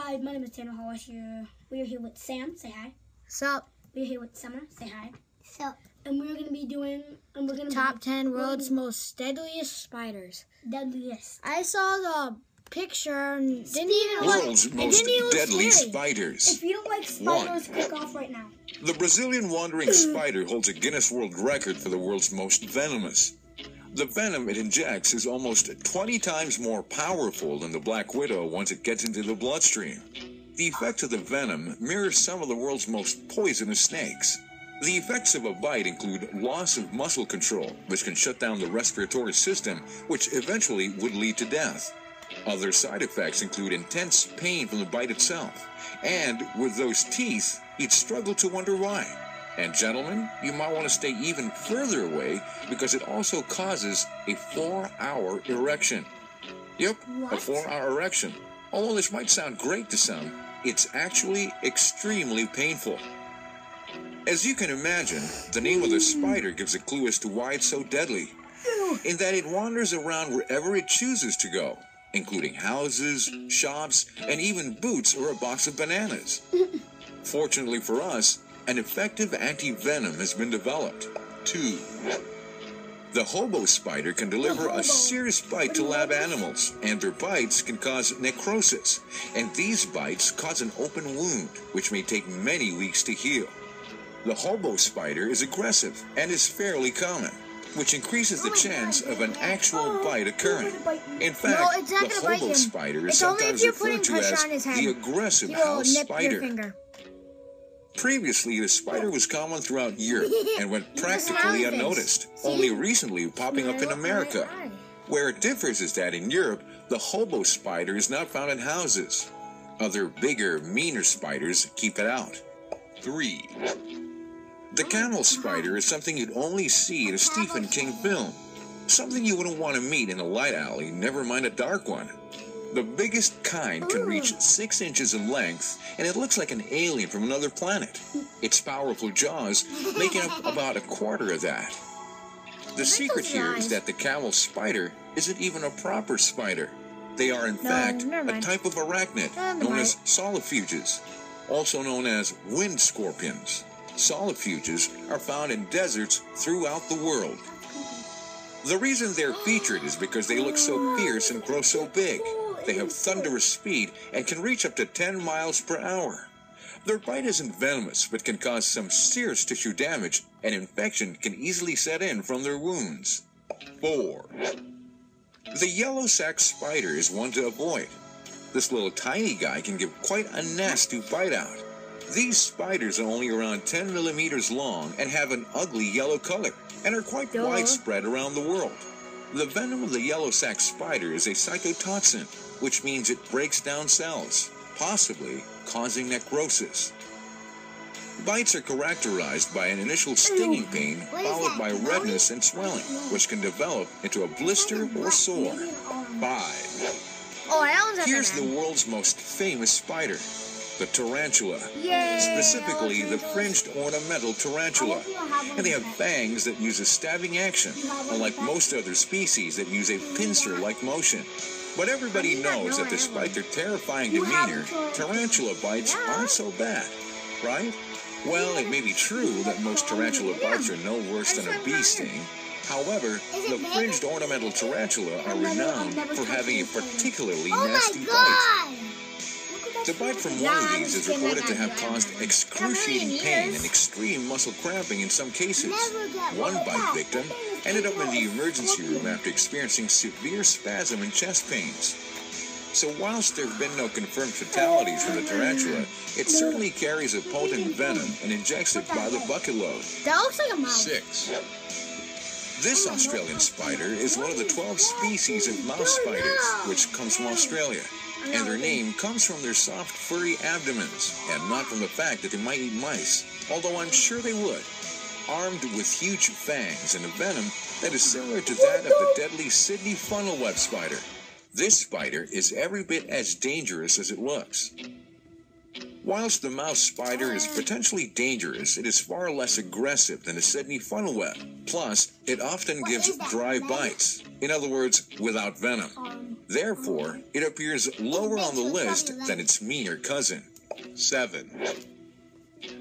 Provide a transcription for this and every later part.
guys, my name is Tanner Hollis here. We are here with Sam. Say hi. Sup? We're here with Summer. Say hi. Sup? And we're gonna be doing. Top 10 world's most deadliest spiders. Deadliest. I saw the picture and World's most deadly spiders. If you don't like spiders, click off right now. The Brazilian wandering spider holds a Guinness World Record for the world's most venomous. The venom it injects is almost 20 times more powerful than the black widow once it gets into the bloodstream. The effects of the venom mirror some of the world's most poisonous snakes. The effects of a bite include loss of muscle control, which can shut down the respiratory system, which eventually would lead to death. Other side effects include intense pain from the bite itself, and with those teeth, you'd struggle to wonder why. And gentlemen, you might want to stay even further away because it also causes a 4-hour erection. Yep, a 4-hour erection. Although this might sound great to some, it's actually extremely painful. As you can imagine, the name of the spider gives a clue as to why it's so deadly, in that it wanders around wherever it chooses to go, including houses, shops, and even boots or a box of bananas. Fortunately for us, an effective anti-venom has been developed. 2. The hobo spider can deliver a serious bite to lab animals, and their bites can cause necrosis, and these bites cause an open wound, which may take many weeks to heal. The hobo spider is aggressive and is fairly common, which increases the chance of an actual bite occurring. In fact, the hobo spider is sometimes referred to as the aggressive house spider. Previously, the spider was common throughout Europe and went practically unnoticed, only recently popping up in America. Where it differs is that in Europe, the hobo spider is not found in houses. Other bigger, meaner spiders keep it out. 3. The camel spider is something you'd only see in a Stephen King film. Something you wouldn't want to meet in a light alley, never mind a dark one. The biggest kind can reach 6 inches in length, and it looks like an alien from another planet. Its powerful jaws making up about a quarter of that. The secret here is that the camel spider isn't even a proper spider. They are, in fact, a type of arachnid known as solifuges, also known as wind scorpions. Solifuges are found in deserts throughout the world. The reason they're featured is because they look so fierce and grow so big. They have thunderous speed and can reach up to 10 miles per hour. Their bite isn't venomous, but can cause some serious tissue damage, and infection can easily set in from their wounds. 4. The yellow sac spider is one to avoid. This little tiny guy can give quite a nasty bite out. These spiders are only around 10 millimeters long and have an ugly yellow color, and are quite widespread around the world. The venom of the yellow sac spider is a cytotoxin, which means it breaks down cells, possibly causing necrosis. Bites are characterized by an initial stinging pain, followed by redness and swelling, which can develop into a blister or sore. 5. Here's the world's most famous spider, the tarantula, specifically the fringed ornamental tarantula, and they have fangs that use a stabbing action, unlike most other species that use a pincer-like motion. But everybody knows that despite their terrifying demeanor, tarantula bites aren't so bad, right? Well, it may be true that most tarantula bites are no worse than a bee sting. However, the fringed ornamental tarantula are renowned for having a particularly nasty bite. The bite from one of these is reported to have caused excruciating pain and extreme muscle cramping in some cases. One bite victim ended up in the emergency room after experiencing severe spasm and chest pains. So whilst there have been no confirmed fatalities from the tarantula, it certainly carries a potent venom and injects it by the bucket load. That looks like a mouse. 6. This Australian spider is one of the 12 species of mouse spiders, which comes from Australia. And their name comes from their soft, furry abdomens, and not from the fact that they might eat mice, although I'm sure they would. Armed with huge fangs and a venom that is similar to that of the deadly Sydney funnel web spider. This spider is every bit as dangerous as it looks. Whilst the mouse spider is potentially dangerous, it is far less aggressive than the Sydney funnel web. Plus, it often gives dry bites. In other words, without venom. Therefore, it appears lower on the list than its meaner cousin. 7.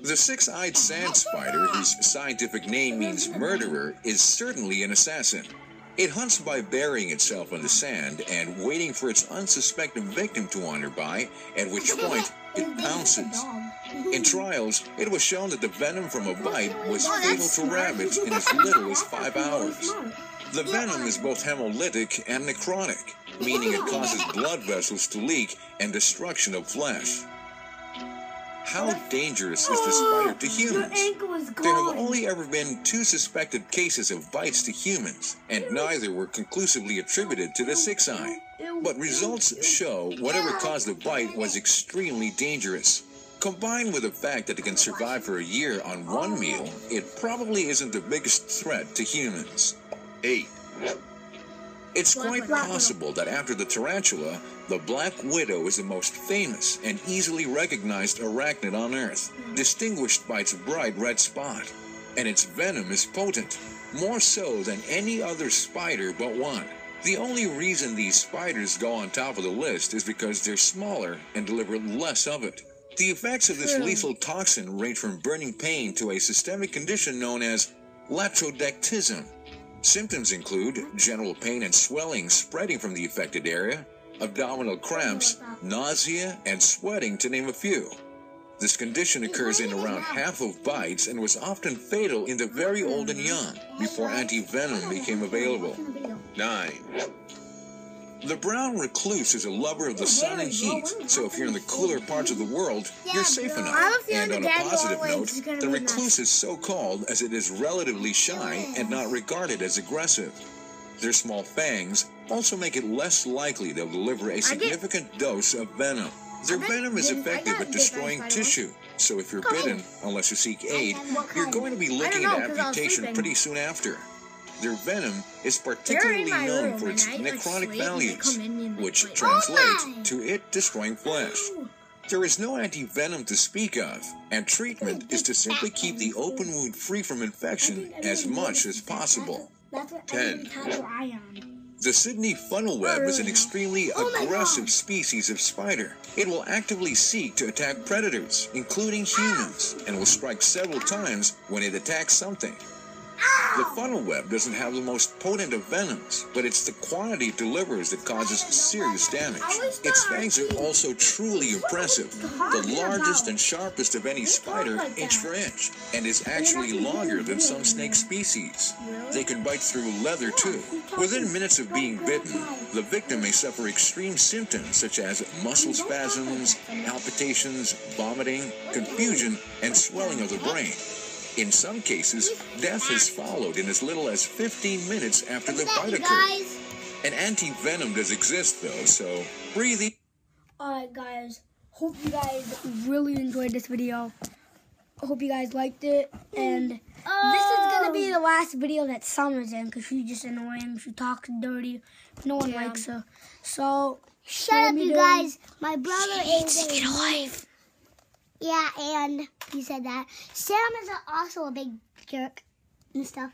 The six-eyed sand spider, whose scientific name means murderer, is certainly an assassin. It hunts by burying itself in the sand and waiting for its unsuspecting victim to wander by, at which point it pounces. In trials, it was shown that the venom from a bite was fatal to rabbits in as little as 5 hours. The venom is both hemolytic and necrotic, meaning it causes blood vessels to leak and destruction of flesh. How dangerous is the spider to humans? There have only ever been 2 suspected cases of bites to humans, and neither were conclusively attributed to the six-eye. But results show whatever caused the bite was extremely dangerous. Combined with the fact that it can survive for a year on one meal, it probably isn't the biggest threat to humans. 8. It's quite possible that after the tarantula, the black widow is the most famous and easily recognized arachnid on Earth, distinguished by its bright red spot. And its venom is potent, more so than any other spider but one. The only reason these spiders go on top of the list is because they're smaller and deliver less of it. The effects of this lethal toxin range from burning pain to a systemic condition known as latrodectism. Symptoms include general pain and swelling spreading from the affected area, abdominal cramps, nausea, and sweating, to name a few. This condition occurs in around half of bites and was often fatal in the very old and young, before anti-venom became available. 9. The brown recluse is a lover of the sun and heat, so if you're in the cooler parts of the world, you're safe enough. And on a positive note, the recluse is so called as it is relatively shy and not regarded as aggressive. Their small fangs also make it less likely they'll deliver a significant dose of venom. Their venom is effective at destroying tissue, so if you're bitten, unless you seek aid, you're going to be looking at amputation pretty soon after. Their venom is particularly known for its necrotic values, which translates to it destroying flesh. There is no anti-venom to speak of, and treatment is to simply keep the open wound free from infection as much as possible. 10. The Sydney funnelweb is an extremely aggressive species of spider. It will actively seek to attack predators, including humans, and will strike several times when it attacks something. The funnel web doesn't have the most potent of venoms, but it's the quantity it delivers that causes serious damage. Its fangs are also truly impressive, the largest and sharpest of any spider inch for inch, and is actually longer than some snake species. They can bite through leather too. Within minutes of being bitten, the victim may suffer extreme symptoms such as muscle spasms, palpitations, vomiting, confusion, and swelling of the brain. In some cases, death has followed in as little as 15 minutes after the bite occurred. An anti-venom does exist, though, so breathe. Alright, guys. Hope you guys really enjoyed this video. I hope you guys liked it. And this is going to be the last video that Summer's in, because she's just annoying. She talks dirty. No one likes her. So, shut up, you guys. My brother is get a life. Yeah, and you said that. Sam is also a big jerk and stuff.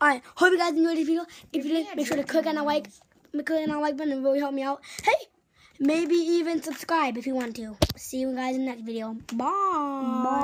Alright, hope you guys enjoyed this video. If you did, make sure to click on the like button and really help me out. Hey, maybe even subscribe if you want to. See you guys in the next video. Bye. Bye.